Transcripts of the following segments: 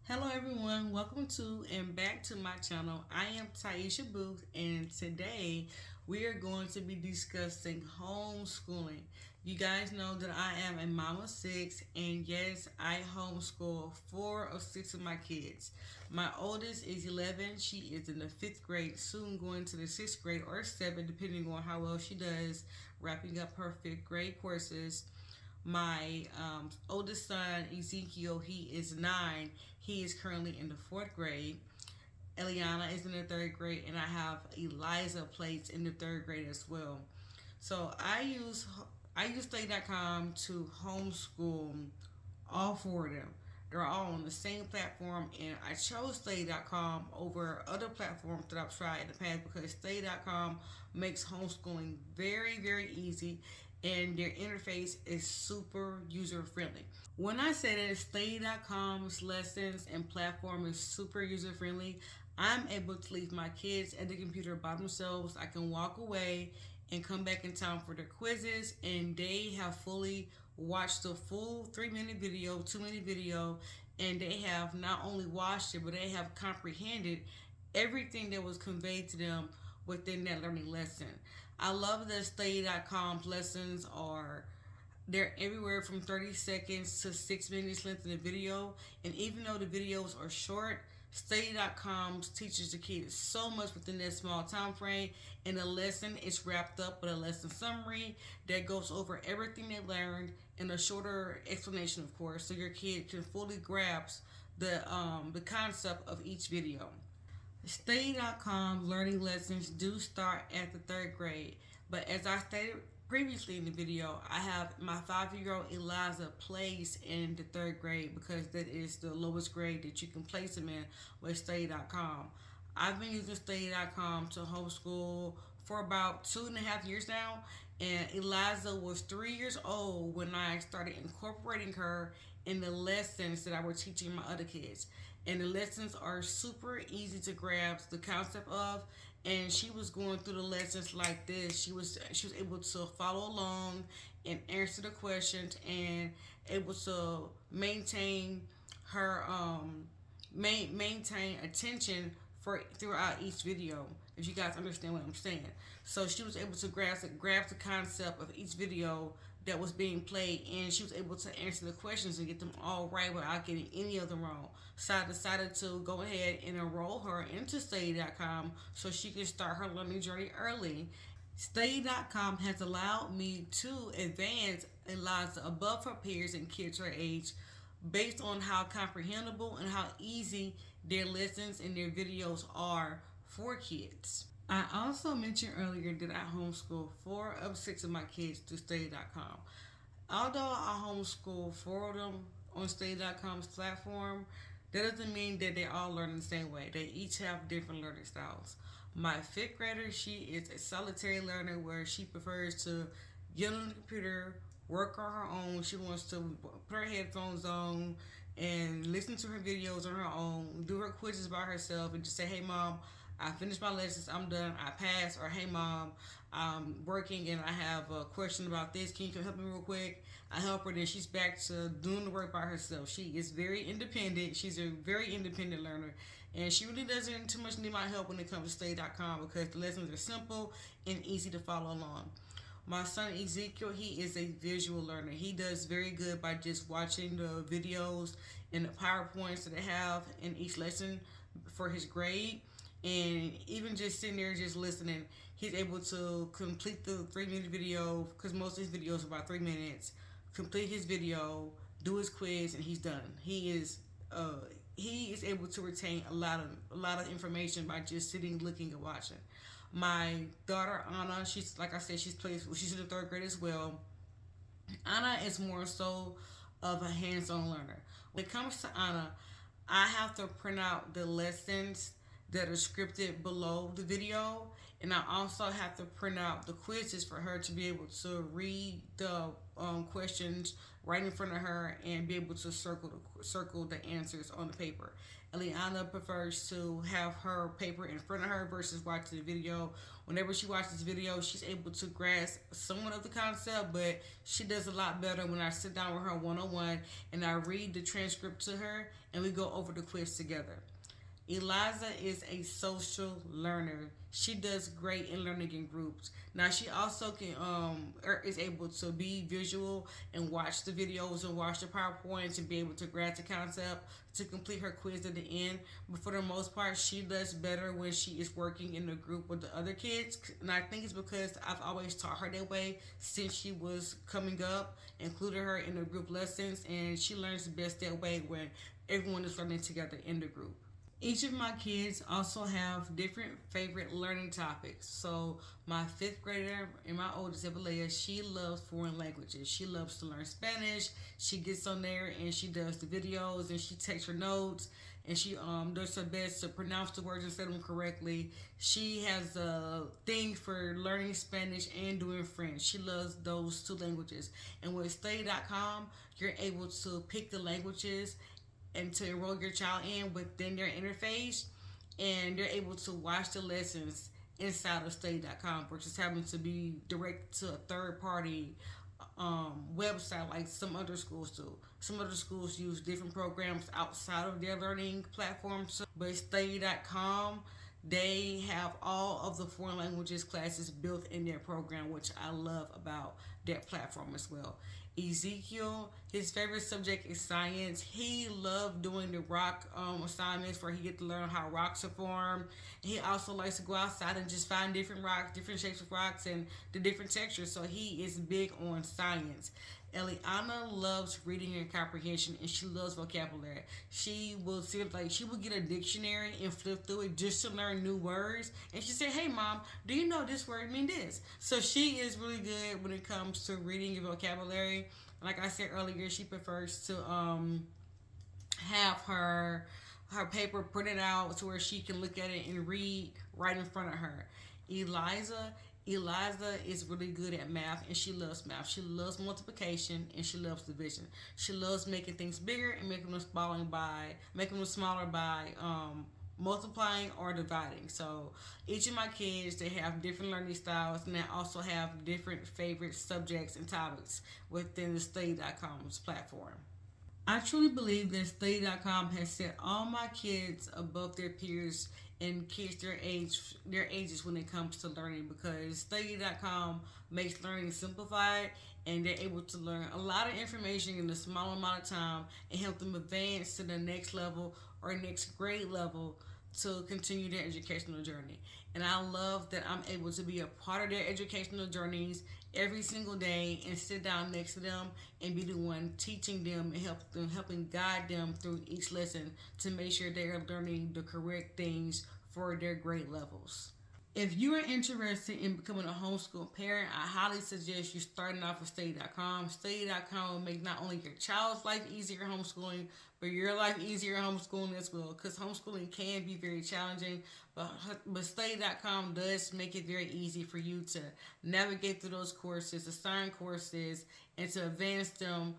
Hello everyone, welcome to and back to my channel. I am Taisha Booth and today we are going to be discussing homeschooling. You guys know that I am a mom of six and yes, I homeschool four of six of my kids. My oldest is 11, she is in the 5th grade, soon going to the 6th grade or 7th depending on how well she does, wrapping up her 5th grade courses. My oldest son, Ezekiel, he is 9. He is currently in the 4th grade. Eliana is in the 3rd grade, and I have Eliza plays in the 3rd grade as well. So I use Study.com to homeschool all four of them. They're all on the same platform, and I chose Study.com over other platforms that I've tried in the past because Study.com makes homeschooling very, very easy, and their interface is super user friendly. When I say that Study.com's lessons and platform is super user friendly, I'm able to leave my kids at the computer by themselves. I can walk away and come back in time for their quizzes, and they have fully watched the full 3 minute video, 2 minute video, and they have not only watched it, but they have comprehended everything that was conveyed to them within that learning lesson. I love that Study.com's lessons are they're everywhere from 30 seconds to 6 minutes length in the video. And even though the videos are short, Study.com teaches the kids so much within that small time frame. And the lesson is wrapped up with a lesson summary that goes over everything they learned in a shorter explanation, of course, so your kid can fully grasp the concept of each video. Study.com learning lessons do start at the 3rd grade, but as I stated previously in the video, I have my 5-year-old Eliza placed in the 3rd grade because that is the lowest grade that you can place him in with Study.com. I've been using Study.com to homeschool for about 2.5 years now, and Eliza was 3 years old when I started incorporating her in the lessons that I was teaching my other kids. And the lessons are super easy to grasp the concept of, and she was going through the lessons like this. She was able to follow along and answer the questions and able to maintain her maintain attention for throughout each video. If you guys understand what I'm saying, so she was able to grasp the concept of each video that was being played, and she was able to answer the questions and get them all right without getting any of them wrong. So I decided to go ahead and enroll her into Study.com so she can start her learning journey early. Study.com has allowed me to advance Eliza above her peers and kids her age based on how comprehensible and how easy their lessons and their videos are for kids. I also mentioned earlier that I homeschool 4 of 6 of my kids through Study.com. Although I homeschool 4 of them on Study.com's platform, that doesn't mean that they all learn the same way. They each have different learning styles. My 5th grader, she is a solitary learner where she prefers to get on the computer, work on her own. She wants to put her headphones on and listen to her videos on her own, do her quizzes by herself, and just say, "Hey, mom, I finished my lessons. I'm done. I passed." Or, "Hey, mom, I'm working and I have a question about this. Can you come help me real quick?" I help her. Then she's back to doing the work by herself. She is very independent. She's a very independent learner, and she really doesn't too much need my help when it comes to Study.com because the lessons are simple and easy to follow along. My son Ezekiel, he is a visual learner. He does very good by just watching the videos and the PowerPoints that they have in each lesson for his grade. And even just sitting there just listening, he's able to complete the 3 minute video because most of his videos are about 3 minutes. Complete his video, do his quiz, and he's done. He is able to retain a lot of information by just sitting, looking, and watching. My daughter Anna, she's like I said, she's in the 3rd grade as well. Anna is more so of a hands-on learner. When it comes to Anna, I have to print out the lessons that are scripted below the video, and I also have to print out the quizzes for her to be able to read the questions right in front of her and be able to circle the answers on the paper. Eliana prefers to have her paper in front of her versus watching the video. Whenever she watches the video, she's able to grasp somewhat of the concept, but she does a lot better when I sit down with her one on one and I read the transcript to her and we go over the quiz together. Eliza is a social learner. She does great in learning in groups. Now she also is able to be visual and watch the videos and watch the PowerPoints and be able to grasp the concept to complete her quiz at the end. But for the most part, she does better when she is working in a group with the other kids. And I think it's because I've always taught her that way since she was coming up, included her in the group lessons, and she learns best that way when everyone is learning together in the group. Each of my kids also have different favorite learning topics. So my fifth grader and my oldest, Evalea, she loves foreign languages. She loves to learn Spanish. She gets on there and she does the videos and she takes her notes and she does her best to pronounce the words and say them correctly. She has a thing for learning Spanish and doing French. She loves those two languages. And with study.com, you're able to pick the languages and to enroll your child in within their interface, and they're able to watch the lessons inside of study.com versus having to be directed to a third party website like some other schools do. Some other schools use different programs outside of their learning platforms, but study.com, they have all of the foreign languages classes built in their program, which I love about that platform as well. Ezekiel, his favorite subject is science. He loved doing the rock assignments where he get to learn how rocks are formed. He also likes to go outside and just find different rocks, different shapes of rocks, and the different textures. So he is big on science. Eliana loves reading and comprehension, and she loves vocabulary. She will get a dictionary and flip through it just to learn new words. And she said, "Hey, Mom, do you know this word mean this?" So she is really good when it comes to reading and vocabulary. Like I said earlier, she prefers to have her paper printed out to where she can look at it and read right in front of her. Eliza is really good at math and she loves math. She loves multiplication and she loves division. She loves making things bigger and making them smaller by multiplying or dividing. So each of my kids, they have different learning styles and they also have different favorite subjects and topics within the study.com's platform. I truly believe that study.com has set all my kids above their peers and kids their ages when it comes to learning, because study.com makes learning simplified and they're able to learn a lot of information in a small amount of time and help them advance to the next level or next grade level to continue their educational journey. And I love that I'm able to be a part of their educational journeys every single day and sit down next to them and be the one teaching them and helping guide them through each lesson to make sure they are learning the correct things for their grade levels. If you are interested in becoming a homeschool parent, I highly suggest you starting off with study.com. Study.com will make not only your child's life easier homeschooling, but your life easier homeschooling as well, because homeschooling can be very challenging, but study.com does make it very easy for you to navigate through those courses, assign courses, and to advance them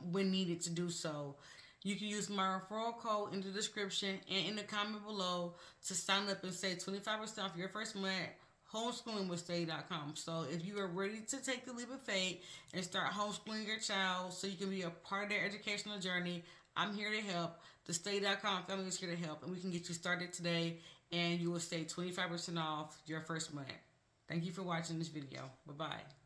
when needed to do so. You can use my referral code in the description and in the comment below to sign up and save 25% off your first month homeschooling with study.com. So if you are ready to take the leap of faith and start homeschooling your child so you can be a part of their educational journey, I'm here to help. The study.com family is here to help, and we can get you started today and you will save 25% off your first month. Thank you for watching this video. Bye-bye.